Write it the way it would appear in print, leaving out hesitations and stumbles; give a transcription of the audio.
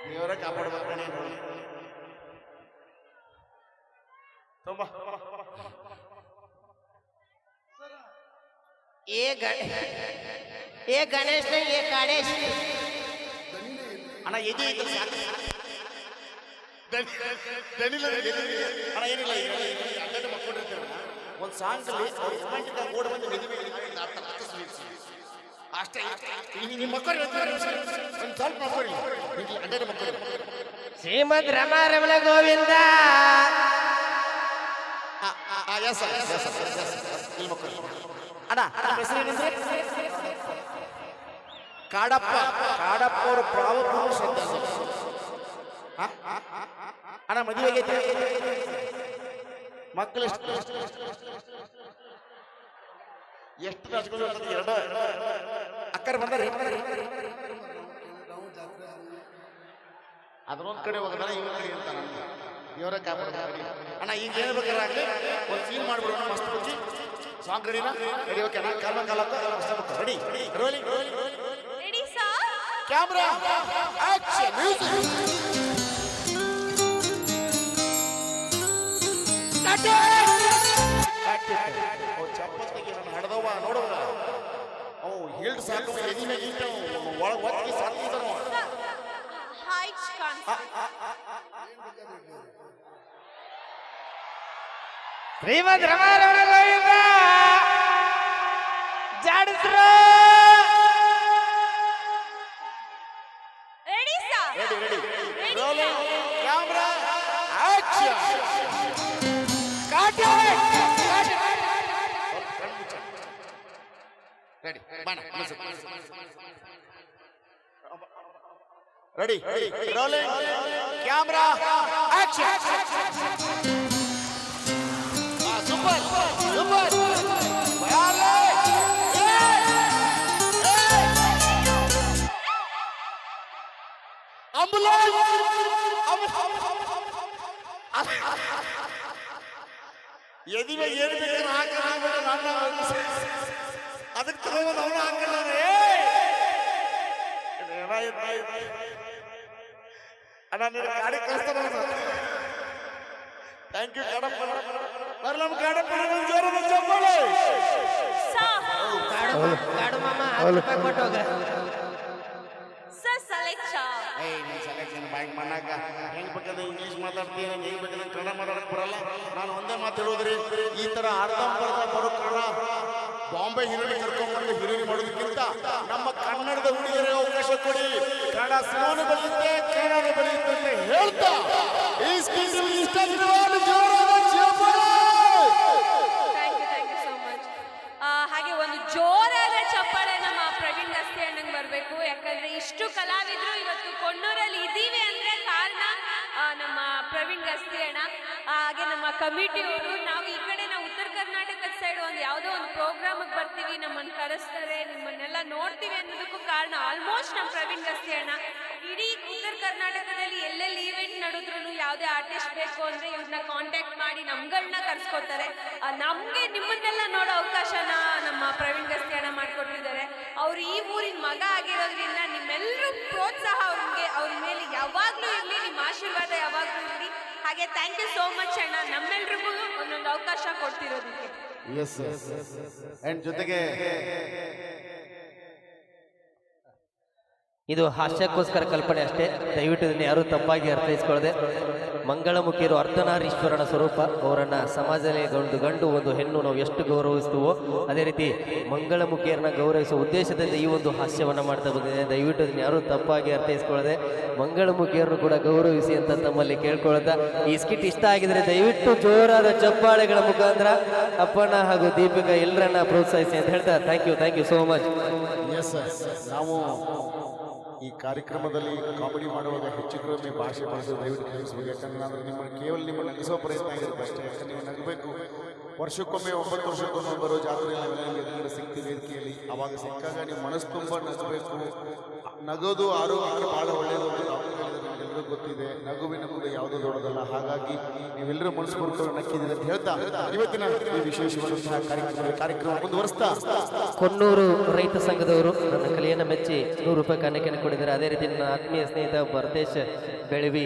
ದೇವರ ಕಾಪಾಡ್ಬೇಕು ಕಣೆ ತುಂಬಾ ये गणेश नहीं ये गणेश ಅಣ್ಣ ಎದೆ ಐತಲ್ಲ ಸಾಕು ಅಣ್ಣ ಏನಿಲ್ಲ ಅಡ್ಡ ಮಕ್ಕೊಂಡಿರ್ತೀರಣ್ಣ ಒಂದು ಸಾಂಗ್ ಅಲ್ಲಿ ರೊಮ್ಯಾಂಟಿಕ್ ಆಗಿ ಓಡ್ ಬಂದು ಮೆದುವೆ ಅಷ್ಟೇ ನಿಮ್ಮ ಮಕ್ಕಳು ಒಂದು ಸ್ವಲ್ಪ ಮಕ್ಕಳು ಅಡ್ಡ ಮಕ್ಕಳು श्रीमद रमा रमण गोविंद ಅಣ್ಣ ಹೆಸರೇನೆಂದ್ರೆ ಕಾಡಪ್ಪ ಕಾಡಪ್ಪ ಅವರ ಪ್ರಾವ ಪುರುಷ ಅಣ್ಣ ಮದುವೆಗೆ ಮಕ್ಕಳು ಎಷ್ಟು ರಾಜ್ಗಳು ಎರಡು ಅಕ್ಕರ್ ಬಂದಾರೆ ಅದನ್ನೊಂದ್ ಕಡೆ ಹೋಗದಾರ ಇವ್ರ ಕಡೆ ಅಂತ ಇವರ ಕಾಪಾಡ್ತಾರೆ ಅಣ್ಣ ಈಗ ಹೇಳ್ಬೇಕಾದ್ರೆ ಒಂದು ಸೀನ್ ಮಾಡ್ಬಿಡೋಣ ಮಸ್ತ್ ಬಚ್ಚಿ ಸಾಂಗ್ ರೆಡಿನಾ ರೆಡಿ ಓಕೆ ಅಣ್ಣ ಕಾಲ ರೆಡಿ ರೋಲಿ ready sir camera action music ಚಪ್ಪಲ್ ತೆಗಿ ನಾನು ಹಡ್ದವ ನೋಡುವ ಅವು ಹಿಲ್ಡ್ ಸಾಕು ಎದಿ ಮೇಲೆ ಇಟ್ಟು ಒಳಗೆ ಒತ್ತಿಗೆ ಸಾಕಿದ್ದಾನು ಹೈಟ್ श्रीमद रमा रमण गोविंद जाडस्रो ready sir ready rolling camera action ready ready rolling camera action super super ಎದಿವೆ ಏನು ಬೇಕಾದ್ರೆ ಹಾಕಬೇಡ ನನ್ನ ಅದಕ್ಕೆ ತಗೊಂಡು ಅವನು ಹಾಕಿದ್ದಾನೆ ಅಣ್ಣ ನಿನ್ನ ಗಾಡಿ ಕಳಿಸ್ತಾನ ಥ್ಯಾಂಕ್ ಯು ಕಾಡಪ್ಪ ಬರ್ಲ ನಮ್ಮ ಕಾಡಪ್ಪ ಜೋರದ ಚಪ್ಪಾಳೆ गाड़ू मामा 10 ರೂಪಾಯಿ ಕೊಟ್ಟು ಹೋಗ ಸರ್ ಸೆಲೆಕ್ಷನ್ ನೀನು ಸೆಲೆಕ್ಷನ್ ಬೈಕ್ ಮಾಡಾಕ ಹೆಂಗ್ ಬೇಕಾದ್ರೆ ಇಂಗ್ಲೀಷ್ ಮಾತಾಡ್ತೀನಿ ನಾನು ಹೆಂಗ್ ಬೇಕಾದ್ರೆ ಕನ್ನಡ ಮಾತಾಡಕ್ ಬರಲ್ಲ ನಾನು ಒಂದೇ ಮಾತು ಹೇಳೋದ್ರಿ ಈ ತರ ಅರ್ಧಂಬರ್ಧ ಬರೋ ಕನ್ನಡ ಬಾಂಬೆ ಹೀರೋನಿ ಕರ್ಕೊಂಡ್ಬಂದು ಹೀರೋನಿ ಮಾಡೋದಕ್ಕಿಂತ ನಮ್ಮ ಕನ್ನಡದ ಹುಡುಗರಿಗೆ ಅವಕಾಶ ಕೊಡಿ ಕನ್ನಡ ಸಿನಿಮಾನು ಬರುತ್ತೆ ಕನ್ನಡ ಬೆಳೆಯುತ್ತೆ ಅಂತ ಹೇಳ್ತಾ ಈ ಸ್ಕಿಲ್ ಇಷ್ಟ ಜೋರಾದ ಚಪ್ಪಾಳೆ ಥ್ಯಾಂಕ್ ಯು ಸೋ ಮಚ್ ಹಾಗೆ ಒಂದು ಜೋರಾದ ಚಪ್ಪಾಳೆ ನಮ್ಮ ಪ್ರವೀಣ್ ಗಸ್ತಿ ಅಣ್ಣಂಗೆ ಬರಬೇಕು ಯಾಕಂದ್ರೆ ಇಷ್ಟು ಕಲಾವಿದರು ಇವತ್ತು ಕೊಣ್ಣೂರಲ್ಲಿ ಇದ್ದೀವಿ ಅಂದ್ರೆ ಕಾರಣ ನಮ್ಮ ಪ್ರವೀಣ್ ಗಸ್ತಿ ಅಣ್ಣ ಹಾಗೆ ನಮ್ಮ ಕಮಿಟಿಯವರು ನಾವು ಈ ಕಡೆ ನಾವು ಉತ್ತರ ಕರ್ನಾಟಕದ ಸೈಡ್ ಒಂದು ಯಾವುದೋ ಒಂದು ಪ್ರೋಗ್ರಾಮಿಗೆ ಬರ್ತೀವಿ ನಮ್ಮನ್ನು ಕರೆಸ್ತಾರೆ ನಿಮ್ಮನ್ನೆಲ್ಲ ನೋಡ್ತೀವಿ ಅನ್ನೋದಕ್ಕೂ ಕಾರಣ ಆಲ್ಮೋಸ್ಟ್ ನಮ್ಮ ಪ್ರವೀಣ್ ಗಸ್ತಿ ಅಣ್ಣ ಇಡೀ ಉತ್ತರ ಕರ್ನಾಟಕದಲ್ಲಿ ಎಲ್ಲೆಲ್ಲಿ ಈವೆಂಟ್ ನಡೆದ್ರು ಯಾವುದೇ ಆರ್ಟಿಸ್ಟ್ ಬೇಕು ಅಂದ್ರೆ ಇವ್ರನ್ನ ಕಾಂಟ್ಯಾಕ್ಟ್ ಮಾಡಿ ನಮ್ಗಳನ್ನ ಕರ್ಸ್ಕೊತಾರೆ ನಮ್ಗೆ ನಿಮ್ಮನ್ನೆಲ್ಲ ನೋಡೋ ಅವಕಾಶನ ನಮ್ಮ ಪ್ರವೀಣ್ ಗಸ್ತಿ ಅಣ್ಣ ಮಾಡ್ಕೊಟ್ಟಿದ್ದಾರೆ ಅವ್ರು ಈ ಊರಿನ ಮಗ ಆಗಿರೋದ್ರಿಂದ ನಿಮ್ಮೆಲ್ಲರೂ ಪ್ರೋತ್ಸಾಹ ಅವ್ರ ಮೇಲೆ ಯಾವಾಗ್ಲೂ ಇರಲಿ ನಿಮ್ಮ ಆಶೀರ್ವಾದ ಯಾವಾಗ್ಲೂ ಇರಲಿ ಹಾಗೆ ಥ್ಯಾಂಕ್ ಯು ಸೋ ಮಚ್ ಅಣ್ಣ ನಮ್ಮೆಲ್ರಿಗೂ ಒಂದೊಂದು ಅವಕಾಶ ಕೊಡ್ತಿರೋದಕ್ಕೆ ಎಸ್ ಅಂಡ್ ಜೊತೆಗೆ ಇದು ಹಾಸ್ಯಕ್ಕೋಸ್ಕರ ಕಲ್ಪನೆ ಅಷ್ಟೇ ದಯವಿಟ್ಟು ಇದನ್ನು ಯಾರೂ ತಪ್ಪಾಗಿ ಅರ್ಥೈಸ್ಕೊಳ್ಳದೆ ಮಂಗಳಮುಖಿಯರು ಅರ್ಧನಾರೀಶ್ವರನ ಸ್ವರೂಪ ಅವರನ್ನು ಸಮಾಜದಲ್ಲಿ ಗಂಡು ಒಂದು ಹೆಣ್ಣು ನಾವು ಎಷ್ಟು ಗೌರವಿಸ್ತೀವೋ ಅದೇ ರೀತಿ ಮಂಗಳಮುಖಿಯರನ್ನ ಗೌರವಿಸುವ ಉದ್ದೇಶದಿಂದ ಈ ಒಂದು ಹಾಸ್ಯವನ್ನು ಮಾಡ್ತಾ ಬಂದಿದೆ ದಯವಿಟ್ಟು ಇದನ್ನು ಯಾರೂ ತಪ್ಪಾಗಿ ಅರ್ಥೈಸ್ಕೊಳ್ಳದೆ ಮಂಗಳಮುಖಿಯರನ್ನು ಕೂಡ ಗೌರವಿಸಿ ಅಂತ ತಮ್ಮಲ್ಲಿ ಕೇಳ್ಕೊಳ್ತಾ ಈ ಸ್ಕಿಟ್ ಇಷ್ಟ ಆಗಿದ್ರೆ ದಯವಿಟ್ಟು ಜೋರಾದ ಚಪ್ಪಾಳೆಗಳ ಮುಖಾಂತರ ಅಪ್ಪಣ್ಣ ಹಾಗೂ ದೀಪಿಕಾ ಎಲ್ಲರನ್ನ ಪ್ರೋತ್ಸಾಹಿಸಿ ಅಂತ ಹೇಳ್ತಾ thank you so much yes ನಾವು ಈ ಕಾರ್ಯಕ್ರಮದಲ್ಲಿ ಕಾಮಿಡಿ ಮಾಡುವಾಗ ಹೆಚ್ಚು ಕಡಿಮೆ ಭಾಷೆ ಬಳಸೋದು ದಯವಿಟ್ಟು ಕಲಿಸಬೇಕು ಯಾಕಂದ್ರೆ ನಾವು ನಿಮ್ಮ ನಗಿಸೋ ಪ್ರಯತ್ನ ಆಗಿರುತ್ತೆ ಅಷ್ಟೇ ಯಾಕಂದ್ರೆ ನೀವು ನಗಬೇಕು ವರ್ಷಕ್ಕೊಮ್ಮೆ 9 ವರ್ಷಕ್ಕೊಮ್ಮೆ ಬರೋ ಜಾತ್ರೆಯಲ್ಲಿ ನಾವೆಲ್ಲ ಎದುರುಗಡೆ ಸಿಗ್ತೀವಿ ವೇದಿಕೆಯಲ್ಲಿ ಅವಾಗ ಸಿಕ್ಕಾಗ ನೀವು ಮನಸ್ಸು ತುಂಬ ನಗಬೇಕು ನಗೋದು ಆರೋಗ್ಯಕ್ಕೆ ಭಾಳ ಒಳ್ಳೆಯದು ಅಂತ ಡಾಕ್ಟರ್ ಹೇಳಿದ್ದಾರೆ ಎಲ್ಲರೂ ಗೊತ್ತಿದೆ, ನಗುವಿನ ನಗುಗೆ ಯಾವುದೂ ದೊಡ್ಡದಲ್ಲ. ಹಾಗಾಗಿ ನೀವೆಲ್ಲರೂ ಮನಸ್ಸು ಕೊಡ್ಕೊಂಡು ನಕ್ಕಿದ್ದೀರಿ ಅಂತ ಹೇಳ್ತಾ ಇವತ್ತಿನ ಈ ವಿಶೇಷವಾದಂತಹ ಕಾರ್ಯಕ್ರಮ ಮುಂದುವರಿಸ್ತಾ ಕೊಣ್ಣೂರು ರೈತ ಸಂಘದವರು ನನ್ನ ಕಲೆಯನ್ನು ಮೆಚ್ಚಿ 100 ರೂಪಾಯಿ ಕಾಣಿಕೆಯನ್ನು ಕೊಟ್ಟಿದ್ದಾರೆ. ಅದೇ ರೀತಿ ನನ್ನ ಆತ್ಮೀಯ ಸ್ನೇಹಿತ ಭರತೇಶ್ ಬೆಳವಿ